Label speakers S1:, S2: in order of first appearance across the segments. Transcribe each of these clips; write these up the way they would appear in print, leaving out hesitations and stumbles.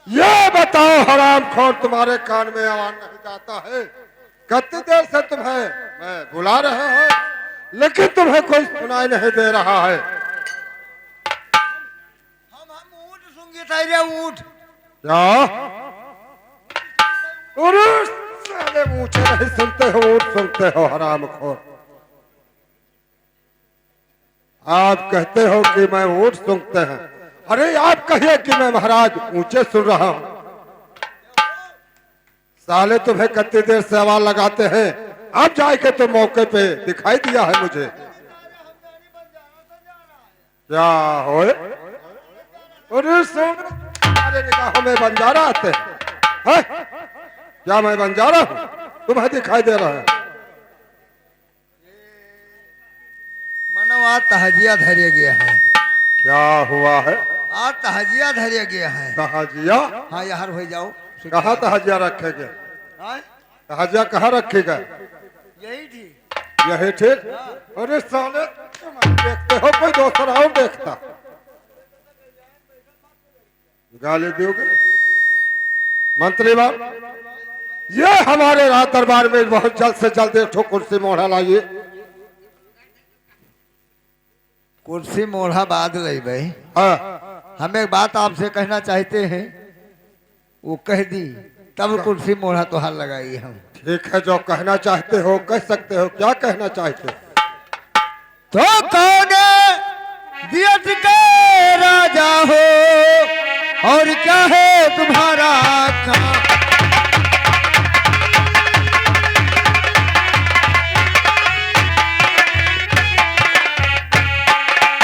S1: ये बताओ हरामखोर, तुम्हारे कान में आवाज नहीं जाता है? कितनी देर से तुम्हें मैं बुला रहे हैं, लेकिन तुम्हें कोई सुनाई नहीं दे रहा है।
S2: हम ऊँट सूंघे थे रे ऊँट।
S1: क्या? अरे साले ऊँचे नहीं सुनते हो, ऊँट सुनते हो हरामखोर। आप कहते हो कि मैं ऊँट सुनते हैं। अरे आप कहिए कि मैं महाराज ऊंचे सुन रहा हूं। साले तुम्हें कितनी देर से आवाज लगाते हैं, अब जाके तो मौके पे दिखाई दिया है मुझे। क्या हो? अरे सुन, तुम्हारे निगाहों में बंजारा आते हैं? क्या मैं बंजारा हूं? तुम्हें दिखाई दे रहा है?
S2: मानो आज तहजिया धैर्य गया है।
S1: क्या हुआ है?
S2: आज तहजिया धैर्य गया है।
S1: तहजिया?
S2: हाँ यार हो जाओ।
S1: कहाँ तहजिया रखेगे?
S2: हाँ?
S1: तहजिया कहाँ रखेगा?
S2: यही थी।
S1: यही ठीक। अरे साले तुम देखते हो, कोई दूसरा और देखता? गाली दोगे मंत्री बाब? ये हमारे राज दरबार में बहुत जल्द से जल्द एक ठो कुर्सी मोढ़ा लाइए।
S2: कुर्सी मोढ़ा बाद रही भाई।
S1: हाँ।
S2: हम एक बात आपसे कहना चाहते हैं, वो कह दी तब कुर्सी मोढ़ा तो हाल लगाई हम।
S1: ठीक है, जो कहना चाहते हो कह सकते हो। क्या कहना चाहते हो?
S2: तो कौन दियत के राजा हो और क्या है तुम्हारा काम?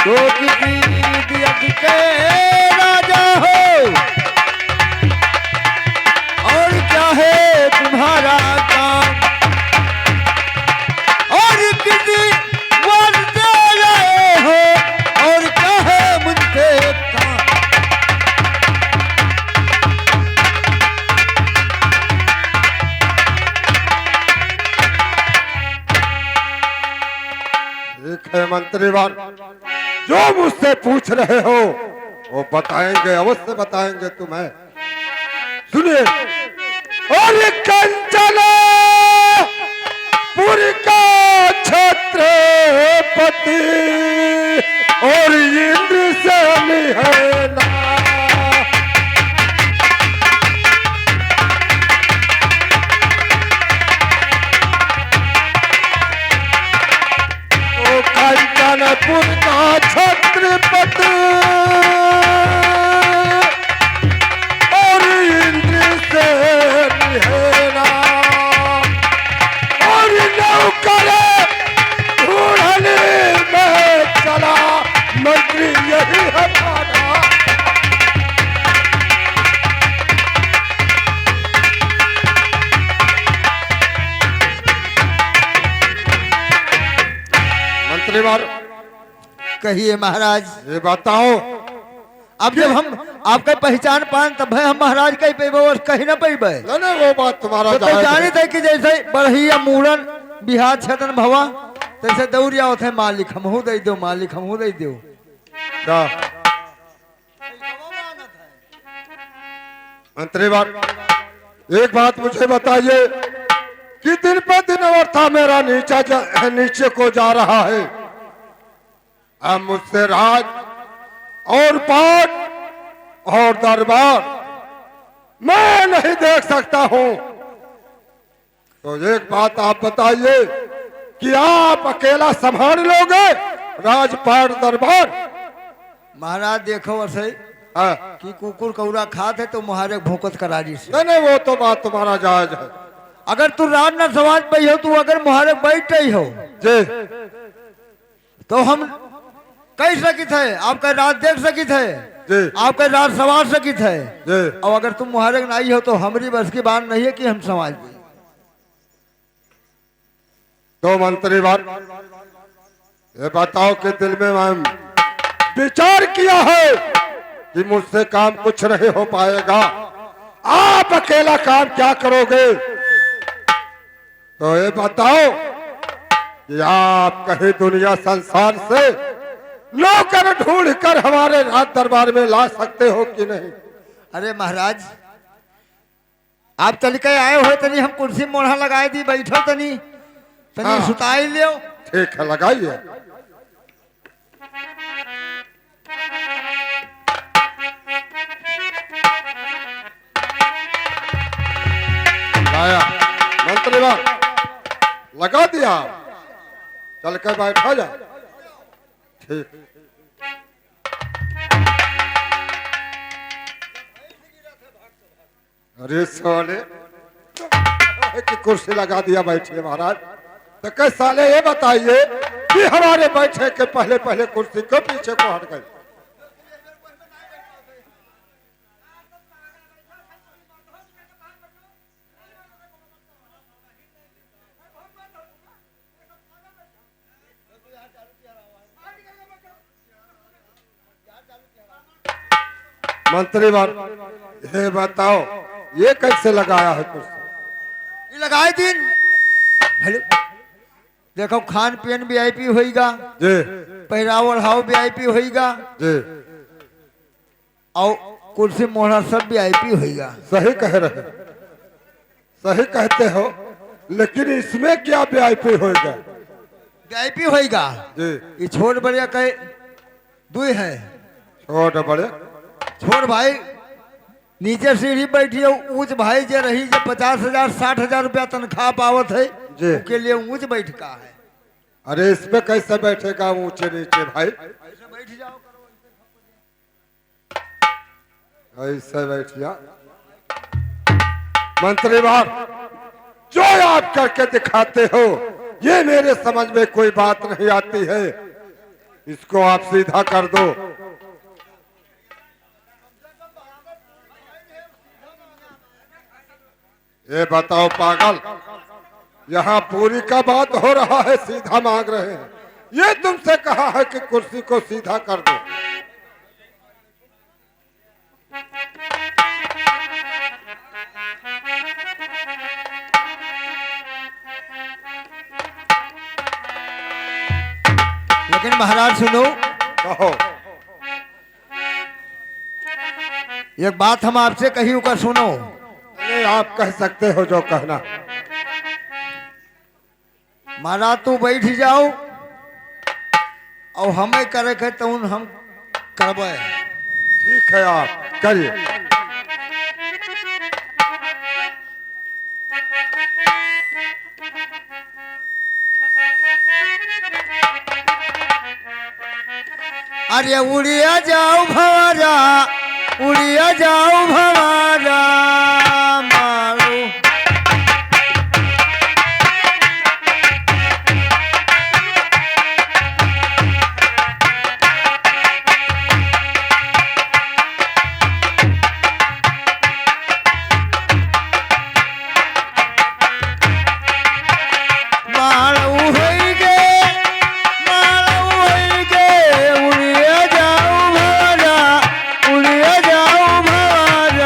S2: तो किसी दियत के राजा हो और क्या है तुम्हारा काम? और किसी वर दे रहे हो और क्या है मुझसे काम?
S1: ठीक है मंत्रीवान, जो मुझसे पूछ रहे हो वो बताएंगे, अवश्य बताएंगे तुम्हें। सुनिए। और कंचना पुरी का छत्रपति और इंद्र से है ना। ओ कंचनपुर का छत्रपति और इंद्र से है ना। और नौकर ढूंढने में चला, मंत्री यही हमारा। मंत्रीवार,
S2: कहिए महाराज।
S1: ये बताओ,
S2: अब जब हम आपका पहचान पान तब है हम महाराज कहीं पे कहीं ना पे
S1: नहीं वो बात तुम्हारा
S2: तो
S1: जायज
S2: जाने
S1: है।
S2: थे कि जैसे बढ़िया मूड़न बिहार छतन भवा तैसे दौड़िया होते मालिक हमहू दे दो, मालिक हमहू दे दो।
S1: क्या मंत्रीवार, एक बात मुझे बताइए कि दिन पर दिन अवस्था मेरा नीचे को जा रहा है। अब मुझसे राज और पाठ और दरबार मैं नहीं देख सकता हूं। तो एक बात आप बताइए कि आप अकेला संभाल लोगे राजपाट दरबार?
S2: महाराज देखो वैसे
S1: हाँ।
S2: कि कुकुर कौरा खात है तो मुहारे भूकत करारी से।
S1: नहीं वो तो बात तुम्हारा जायज है।
S2: अगर तू राज न समाज पे हो, तू अगर मुहारे बैठ रही हो
S1: जी,
S2: तो हम कह सकित है, आपका राज देख सकित है,
S1: जी,
S2: आपका राज संभाल सकित है।
S1: जी।
S2: और अगर तुम मुहारे नहीं हो तो हमारी बस की बात नहीं है कि हम समाज में।
S1: तो मंत्रीवार, ये बताओ कि दिल में मैं विचार किया है कि मुझसे काम कुछ नहीं हो पाएगा, आप अकेला काम क्या करोगे? तो ये बताओ कि आप कहीं दुनिया संसार से नौकर ढूंढ कर हमारे राज दरबार में ला सकते हो कि नहीं?
S2: अरे महाराज आप चल के आए हो तनी हम कुर्सी मोढ़ा लगाए दी बैठो तनी तनी
S1: हाँ।
S2: सुताई लियो।
S1: ठीक है, लगाइए। लाया मंत्री बात लगा दिया, चल के बैठा जा। ठीक। अरे साले कि कुर्सी लगा दिया, बैठिए महाराज। तो कई साले ये बताइए कि हमारे बैठे के पहले पहले कुर्सी को पीछे को हट गई। मंत्री बार ये बताओ ये कैसे लगाया है कुर्सी?
S2: ये लगाए दिन हेलो देखो खान पीन वीआईपी होएगा
S1: जी
S2: पहराव ओढ़ाव वीआईपी होएगा
S1: जी,
S2: और कुर्सी मोहरा सब वीआईपी होएगा।
S1: सही कह रहे, सही कहते हो, लेकिन इसमें क्या वीआईपी होगा?
S2: वीआईपी होएगा
S1: जी
S2: ये छोट बड़िया कहे दुई है।
S1: छोटे बड़े
S2: छोट भाई नीचे सीढ़ी बैठी है, ऊंच भाई जे रही जे 50,000 60,000 रुपया तनख्वाह पावत है
S1: जी।
S2: के लिए ऊंच बैठ का है।
S1: अरे इस पे कैसे बैठेगा ऊंचे नीचे भाई?
S2: ऐसे बैठ जाओ
S1: ऐसे बैठिया। मंत्री बार जो आप करके दिखाते हो ये मेरे समझ में कोई बात नहीं आती है, इसको आप सीधा कर दो। ये बताओ पागल, यहाँ पूरी का बात हो रहा है, सीधा मांग रहे हैं। ये तुमसे कहा है कि कुर्सी को सीधा कर दो।
S2: लेकिन महाराज सुनो,
S1: कहो।
S2: एक बात हम आपसे कही होकर सुनो।
S1: नहीं, आप कह सकते हो जो कहना।
S2: महाराज तू बैठ जाओ और हमें करे के तो हम करबे।
S1: ठीक है, आप करिए।
S2: अरे उड़िया जाओ भंवरा, उड़िया जाओ भंवरा मारू। उड़िया जाओ भंवरा, उड़िया जाओ भंवरा।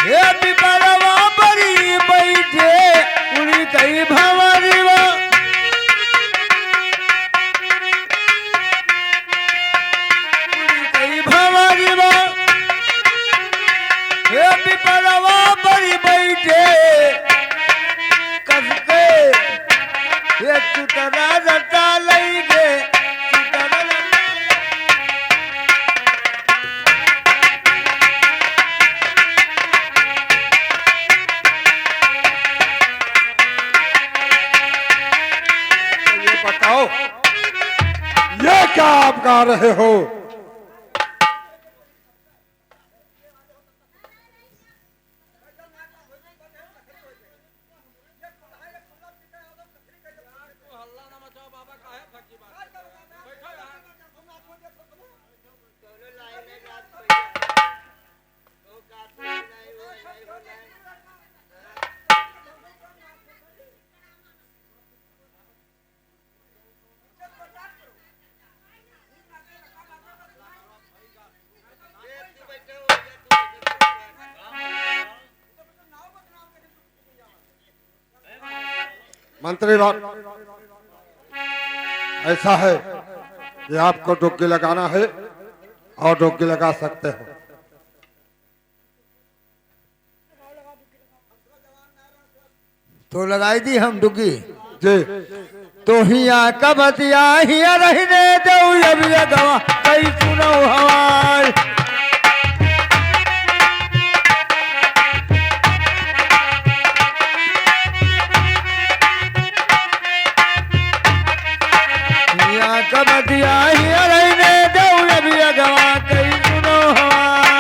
S2: हे पिपरवा बड़ी बैठे उड़ी कई भंवरवा उड़ी कई भंवरवा हे पिपरवा बड़ी बैठे कसके ये चुतरा रटा लईगे चुतरा
S1: ये बताओ ये क्या आप गा रहे हो? मंत्री बात ऐसा है कि आपको डुबकी लगाना है और डुबकी लगा सकते हो।
S2: तो लगाई दी हम डुगी
S1: जी
S2: तो हिया कबतिया हिया रहने दो अब ये गवा कई सुनो हवाई हिया कबतिया हिया रहने दो अब ये गवा कई सुनो हवाई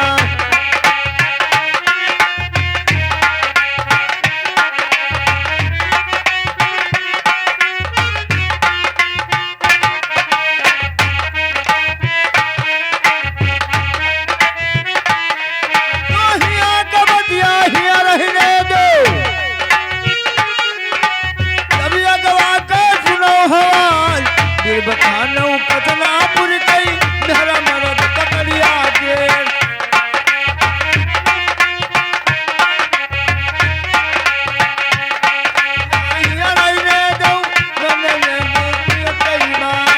S2: बखानो कतना पुर गई मेरा मरद पकड़िया के हिया रहने दो मैंने कई बार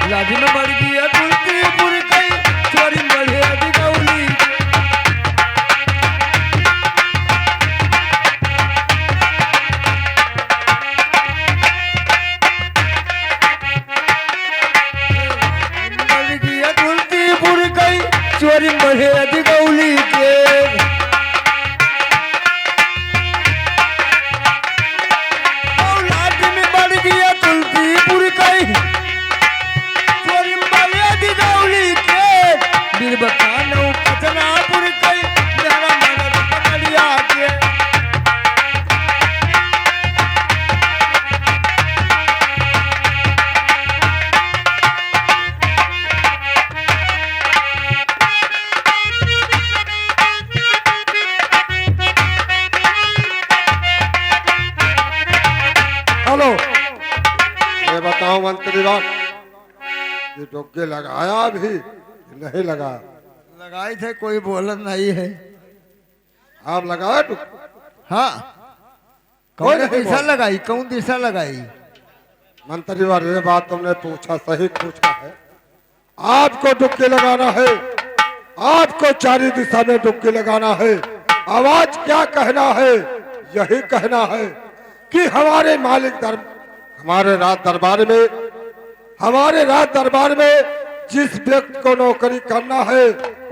S2: लाजिन मर गया तुलसी पुर गई चोरी बढ़े दिगौली मर गया तुलसी पुर गई चोरी बढ़े दिगौली के औलाद में बढ़ गया तुलसी पुर गई बखानो कतना पुर गई मेरा मरद पकड़िया के
S1: हेलो ये बताओ मंत्री बात ये डुबकी लगाया भी नहीं लगा?
S2: लगाई थे कोई बोलन नहीं है।
S1: आप लगाए तो
S2: हाँ
S1: कोई
S2: कौन
S1: नहीं
S2: दिशा
S1: बोला।
S2: लगाई कौन दिशा लगाई
S1: मंत्री वार ये बात तुमने पूछा सही पूछा है। आपको डुबकी लगाना है, आपको चारी दिशा में डुबकी लगाना है। आवाज क्या कहना है? यही कहना है कि हमारे मालिक हमारे राज दरबार में जिस व्यक्ति को नौकरी करना है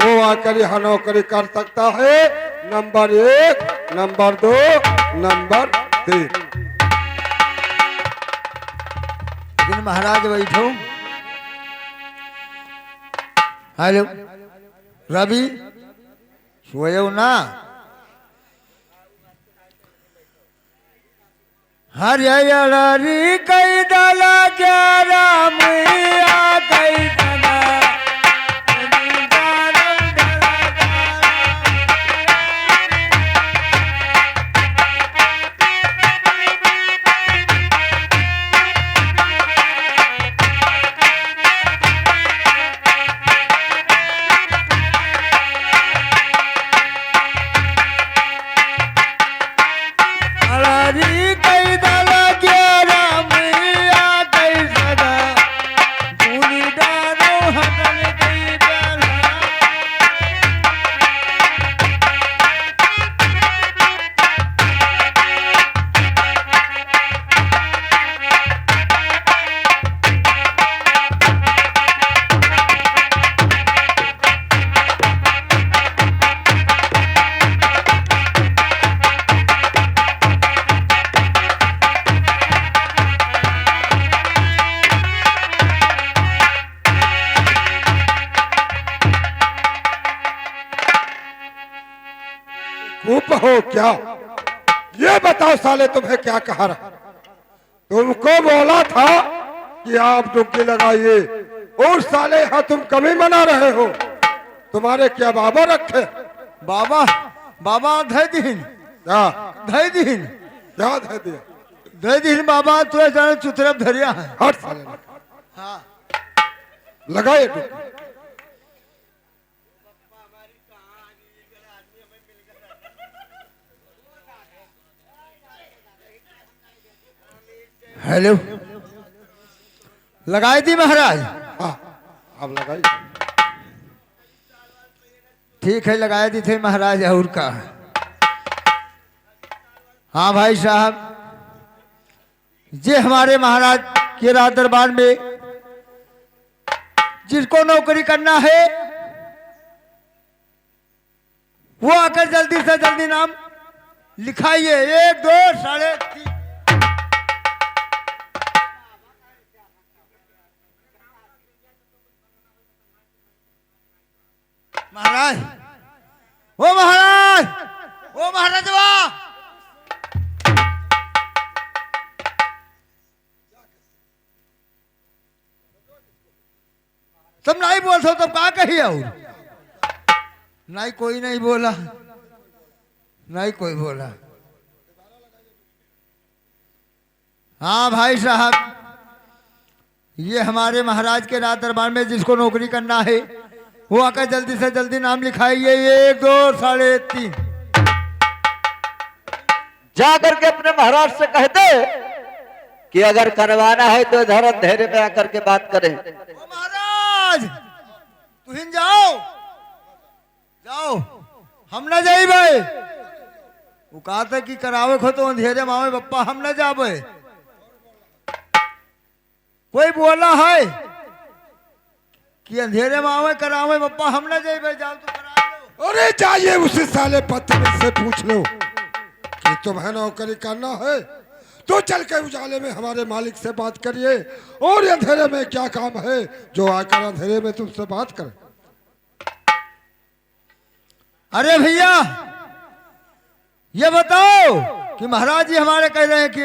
S1: वो आकर यहाँ नौकरी कर सकता है। Number 1, number 2, number 3।
S2: लेकिन महाराज बैठो। हेलो रवि सोयो ना? हरियरी कई दला क्या रामैया कई दला
S1: चुप हो क्या? ये बताओ साले तुम्हें क्या कहा रहा? तुमको बोला था कि आप डुबकी लगाइए और साले यहाँ तुम कमी मना रहे हो। तुम्हारे क्या बाबा रखे?
S2: बाबा बाबा धै दिन
S1: क्या
S2: धै दिन
S1: क्या दे दिया?
S2: धै दिन बाबा तो जाने चुतरफ धरिया है।
S1: हट साले ने।
S2: हाँ
S1: लगाइए डुबकी।
S2: हेलो लगाई दी महाराज?
S1: हाँ अब लगाइए।
S2: ठीक है लगाए दी थे महाराज और का। हाँ भाई साहब ये हमारे महाराज के राज दरबार में जिसको नौकरी करना है वो आकर जल्दी से जल्दी नाम लिखाइए। 1 2 साढ़े 3। महाराज ओ महाराज ओ महाराज वाह तुम नहीं बोलते हो तब क्या कही और नहीं कोई नहीं बोला नहीं कोई बोला। हाँ भाई साहब ये हमारे महाराज के राज दरबार में जिसको नौकरी करना है वो आकर जल्दी से जल्दी नाम लिखाइए। 1 2 साढ़े 3।
S3: जाकर के अपने महाराज से कह दे कि अगर करवाना है तो इधर अंधेरे में आकर के बात करें।
S2: ओ महाराज तुम जाओ जाओ हम न जाई भाई। वो कहा था कि करावे खो तो अंधेरे मावे बप्पा हम न जाबे। कोई बोला है कि अंधेरे मावे करावे बप्पा हम न जाई भाई। जाओ तो करा लो।
S1: अरे जाइए उसी साले पत्नी से पूछ लो कि तुम्हें नौकरी करना है तो चल के उजाले में हमारे मालिक से बात करिए और अंधेरे में क्या काम है जो आकर अंधेरे में तुमसे बात करे।
S2: अरे भैया ये बताओ कि महाराज जी हमारे कह रहे हैं कि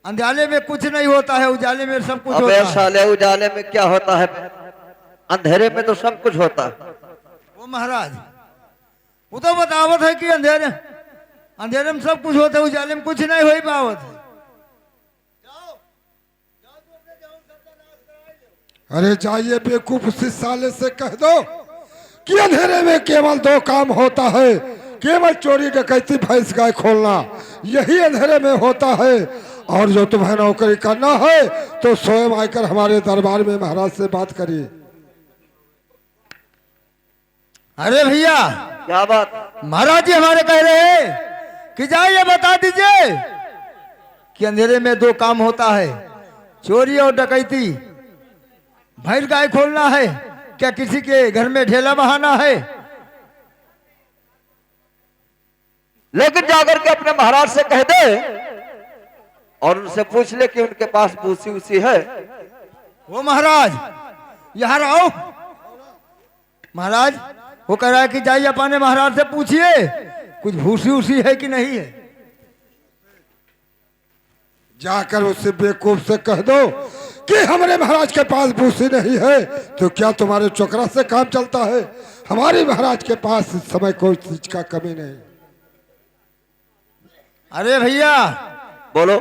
S2: अंधेरे में कुछ नहीं होता है उजाले में सब कुछ
S3: अबे
S2: होता है।
S3: साले उजाले में क्या होता है? अंधेरे में तो सब कुछ होता है।
S2: वो महाराज वो तो बतावत है कि अंधेरे में सब कुछ होता है उजाले में कुछ नहीं हो पावत है।
S1: अरे जाइए बेवकूफ उसी साले से कह दो कि अंधेरे में केवल 2 काम होता है, केवल चोरी डकैती भैंस गाय खोलना, यही अंधेरे में होता है। और जो तुम्हें नौकरी करना है तो स्वयं आकर हमारे दरबार में महाराज से बात करिए।
S2: अरे भैया
S3: क्या बात?
S2: महाराज जी हमारे कह रहे हैं कि जाइए बता दीजिए कि अंधेरे में 2 काम होता है, चोरी और डकैती। भैंस गाय खोलना है क्या किसी के घर में ढेला बहाना है?
S3: लेकिन जाकर के अपने महाराज से कह दे और उनसे पूछ ले कि उनके पास भूसी उसी है।
S2: वो महाराज यहाँ आओ। महाराज वो कह रहा है कि जाइए अपने महाराज से पूछिए कुछ भूसी उसी है कि नहीं है।
S1: जाकर उस बेवकूफ से कह दो कि हमारे महाराज के पास भूसी नहीं है, तो क्या तुम्हारे चोकरा से काम चलता है? हमारे महाराज के पास इस समय कोई चीज का कमी नहीं।
S2: अरे भैया,
S3: बोलो।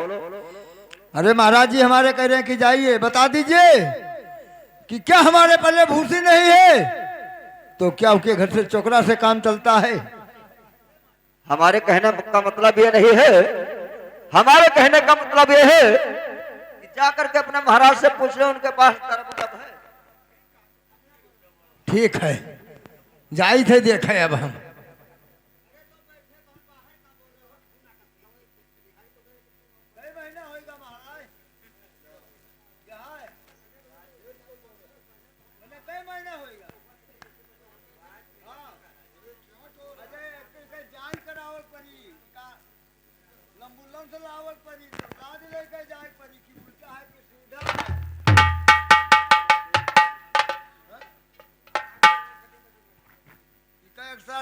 S2: अरे महाराज जी हमारे कह रहे हैं कि जाइए बता दीजिए कि क्या हमारे पल्ले भूसी नहीं है, तो क्या उसके घर से चोकरा से काम चलता है?
S3: हमारे कहने का मतलब ये नहीं है, हमारे कहने का मतलब ये है कि जाकर के अपने महाराज से पूछ ले, उनके पास तरफ है।
S2: ठीक है, जाई थे देखे अब हम।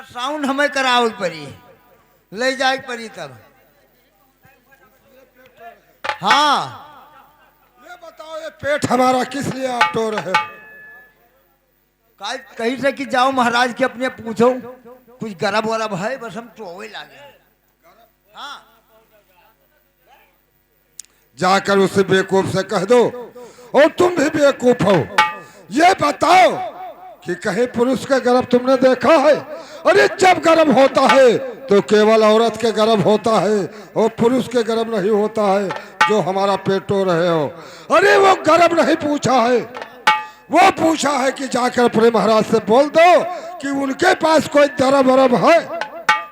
S2: साउंड हमें करावे पड़ी, ले जाए पड़ी तब। हाँ
S1: ये बताओ, ये पेट हमारा किस लिए आप टो रहे हो?
S2: कहीं से कि जाओ महाराज के अपने पूछो कुछ गरब वरब है, बस हम टोवे लागे। हाँ
S1: जाकर उस बेवकूफ से कह दो, और तुम भी बेवकूफ हो, ये बताओ कि कहीं पुरुष का गर्भ तुमने देखा है? अरे जब गर्भ होता है तो केवल औरत के गर्भ होता है, और पुरुष के गर्भ नहीं होता है, जो हमारा पेट टो रहे हो। अरे वो गर्भ नहीं पूछा है, वो पूछा है कि जाकर अपने महाराज से बोल दो कि उनके पास कोई दरब वरब है।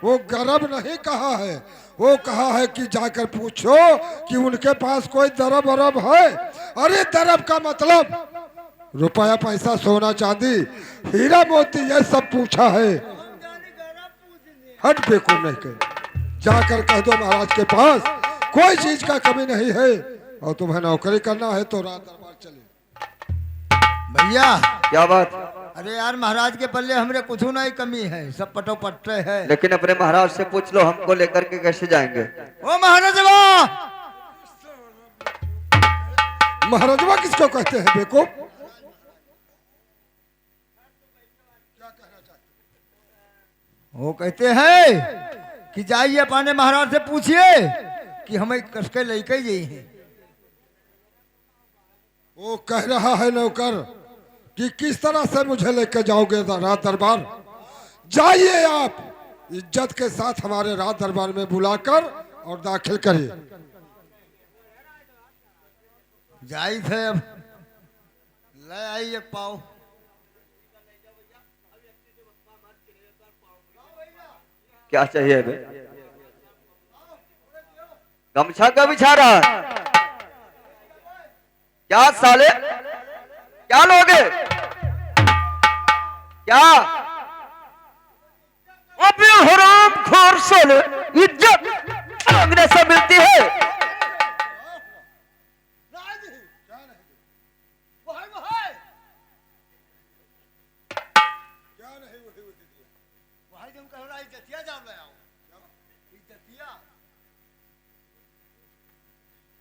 S1: वो गर्भ नहीं कहा है, वो कहा है कि जाकर पूछो कि उनके पास कोई दरब वरब है। अरे दरब का मतलब रुपया पैसा सोना चांदी हीरा मोती ये सब पूछा है। हट बेवकूफ नहीं कह, जाकर कह दो महाराज के पास कोई चीज का कमी नहीं है, और तुम्हें नौकरी करना है तो रात दरबार चले।
S2: भैया
S3: क्या बात?
S2: अरे यार महाराज के पल्ले हमरे कुछ नहीं कमी है, सब पटो पट्टे है।
S3: लेकिन अपने महाराज से पूछ लो, हमको लेकर के कैसे जाएंगे?
S2: ओ महाराजवा,
S1: महाराजवा किसको कहते हैं बेवकूफ?
S2: वो कहते हैं कि जाइए अपने महाराज से पूछिए कि हमें कसके लेके जाइए हैं।
S1: वो कह रहा है नौकर कि किस तरह से मुझे लेकर जाओगे रात दरबार? जाइए आप इज्जत के साथ हमारे रात दरबार में बुलाकर और दाखिल करिए।
S2: जाई थे अब ले आई एक पाव।
S3: क्या चाहिए बे? गमछा का बिछा रहा है? क्या साले, क्या लोगे? क्या अपने हराम खोर साले इज्जत मांगने से मिलती है?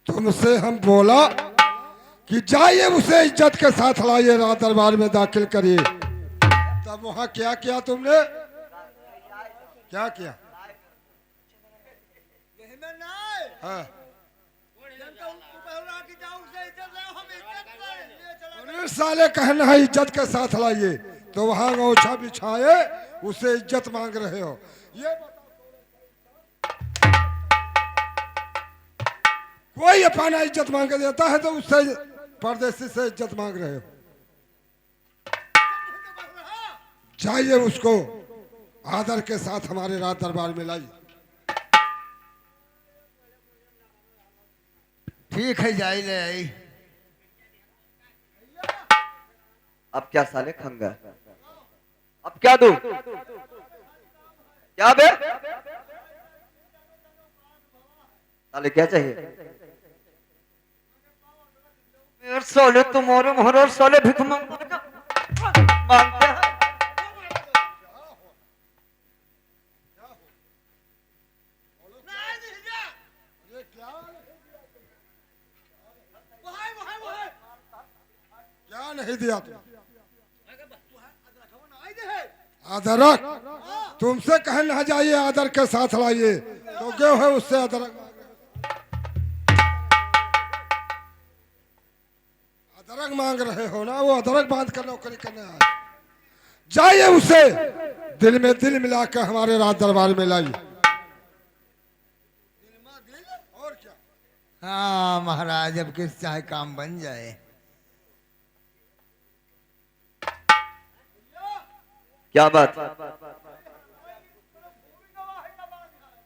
S1: तुमसे हम बोला कि जाइए उसे इज्जत के साथ लाइए रात दरबार में दाखिल करिए, तब वहां क्या किया तुमने? क्या किया? हाँ। अरे साले कहना है इज्जत के साथ लाइए, तो वहां गौछा बिछाए उसे इज्जत मांग रहे हो। ये कोई अपना इज्जत मांग के देता है तो उससे परदेसी से इज्जत मांग रहे हो। जाइए उसको आदर के साथ हमारे रात दरबार में लाइए।
S2: ठीक है, जाई ले आई।
S3: अब क्या साले खंगा, अब क्या दूं? क्या बे साले, क्या चाहिए? मेरे साले तुम्हारे महाराज साले भिख मांगते हैं।
S1: नहीं दिया तुम? अदरक तुमसे कहे ना जाइए अदरक के साथ लाइए, तो क्यों है उससे अदरक? अदरक मांग रहे हो ना, वो अदरक बांध कर नौकरी करने आए। जाइए उसे दिल में दिल मिला कर हमारे राज दरबार में लाइए। और क्या?
S2: हाँ महाराज, अब किस चाहे काम बन जाए।
S3: क्या बात?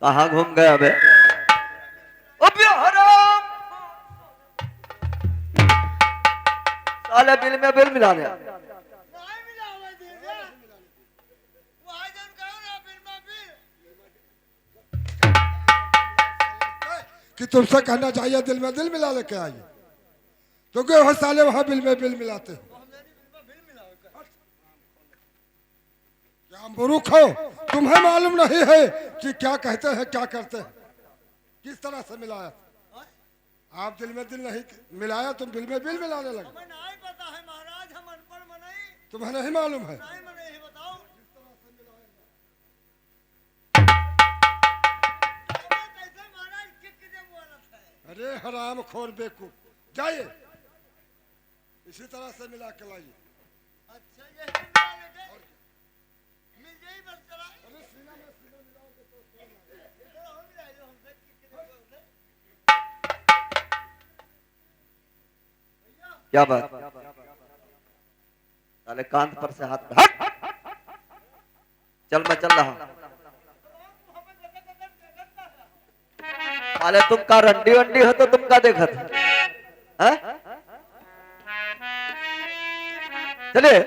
S3: कहाँ घूम गया बे? अबे हराम साले, बिल में बिल मिला दिया।
S1: कि तुमसे कहना चाहिए दिल में दिल मिला लेके आइए, तो क्यों हो साले वहां बिल में बिल मिलाते हो? क्या मूर्ख हो? तुम्हें मालूम नहीं है कि क्या कहते हैं क्या करते हैं? किस तरह से मिलाया? आप दिल में दिल नहीं मिलाया, तुम बिल में बिल मिलाने लगे।
S2: हमें नहीं पता है महाराज, हम अनपढ़ मनई।
S1: तुम्हें नहीं मालूम है?
S2: नहीं मनई, बताओ। कैसे महाराज कितने मुआलत है?
S1: अरे हराम खोर बेवकूफ, जाइए इसी तरह से मिला के लाइए।
S2: अच्छा ये मिला लेते, मिल जाई बस चला।
S1: अरे सीना में सीना मिलाओगे तो
S2: इधर हम मिला लो हमसे कितने बोलते।
S3: क्या बात? साले कांध पर से हाथ हट। चल मैं चल रहा हूं। साले तुम का रंडी वंडी हो तो तुम का देखत है? चलिए।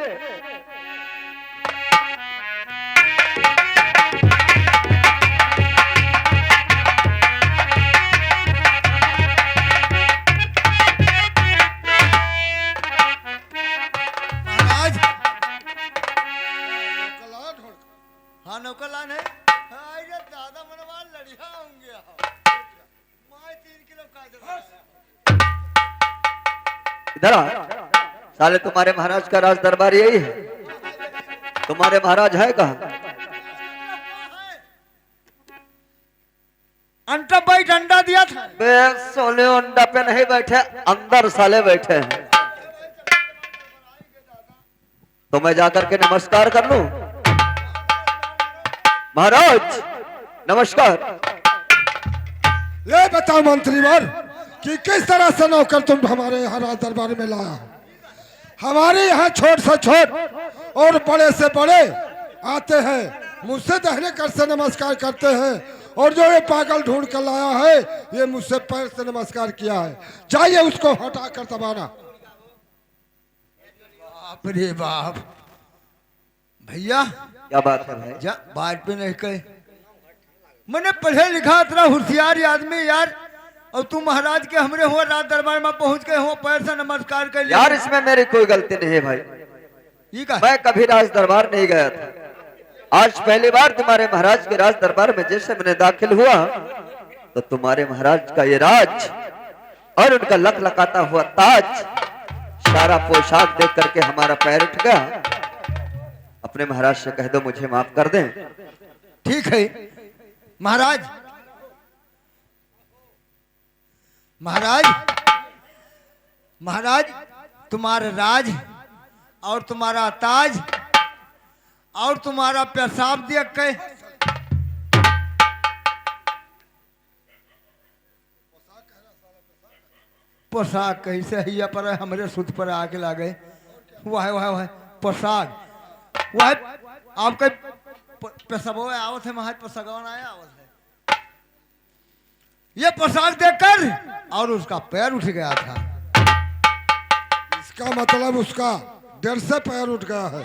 S2: महाराज
S1: कला ढोल।
S2: हाँ नौकरलान है। हाँ ये दादा मनवाल लड़िया होंगे। माय 3 किलो काजू।
S3: इधर आ। साले तुम्हारे महाराज का राज दरबार यही है? तुम्हारे महाराज है कहाँ?
S2: अंटा भाई डंडा दिया था।
S3: बे सोले अंडा पे नहीं बैठे, अंदर साले बैठे हैं। तो मैं जाकर के नमस्कार कर लूं? महाराज नमस्कार।
S1: ये बताओ मंत्रीवर कि किस तरह से नौकर तुम हमारे यहाँ राज दरबार में लाया हो? हमारे यहाँ छोट से छोट और बड़े से बड़े आते हैं, मुझसे दाहिने कर से नमस्कार करते हैं, और जो ये पागल ढूंढ कर लाया है ये मुझसे पैर से नमस्कार किया है। जाइए उसको हटा कर दबाना।
S2: बाप रे बाप। भैया
S3: क्या बात है भाई?
S2: जा बात पे नहीं कहे। मैंने पढ़े लिखा इतना होशियार आदमी यार, और तुम महाराज के हमरे हो रात दरबार में पहुंच गए हो, पैर से नमस्कार कर लिया।
S3: यार इसमें मेरी कोई गलती नहीं है भाई।
S2: ये का
S3: मैं कभी राज दरबार नहीं गया था। आज पहली बार तुम्हारे महाराज के राज दरबार में जैसे मैंने दाखिल हुआ तो तुम्हारे महाराज का ये राज और उनका लखलखाता हुआ ताज, सारा पोशाक देख करके हमारा पैर उठ गया। अपने महाराज से कह दो मुझे माफ कर दें।
S2: ठीक है महाराज। महाराज महाराज तुम्हारा राज और तुम्हारा ताज और तुम्हारा पेशाब देख के पोशाक कैसे हिया पर हमरे सुध पर आके लागे। वाह वाह वाह पोशाक वाह आपके पेशबो आवत है महाराज, पोशाकवन आया आवत है। ये पोशाक देखकर और उसका पैर उठ गया था।
S1: इसका मतलब उसका डर से पैर उठ गया है।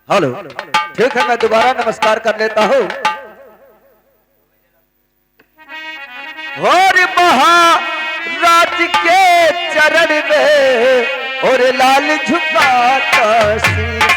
S3: हेलो, ठीक है, मैं दोबारा नमस्कार कर लेता हूँ। और महाराज के चरण में और लाल झुकाता सिर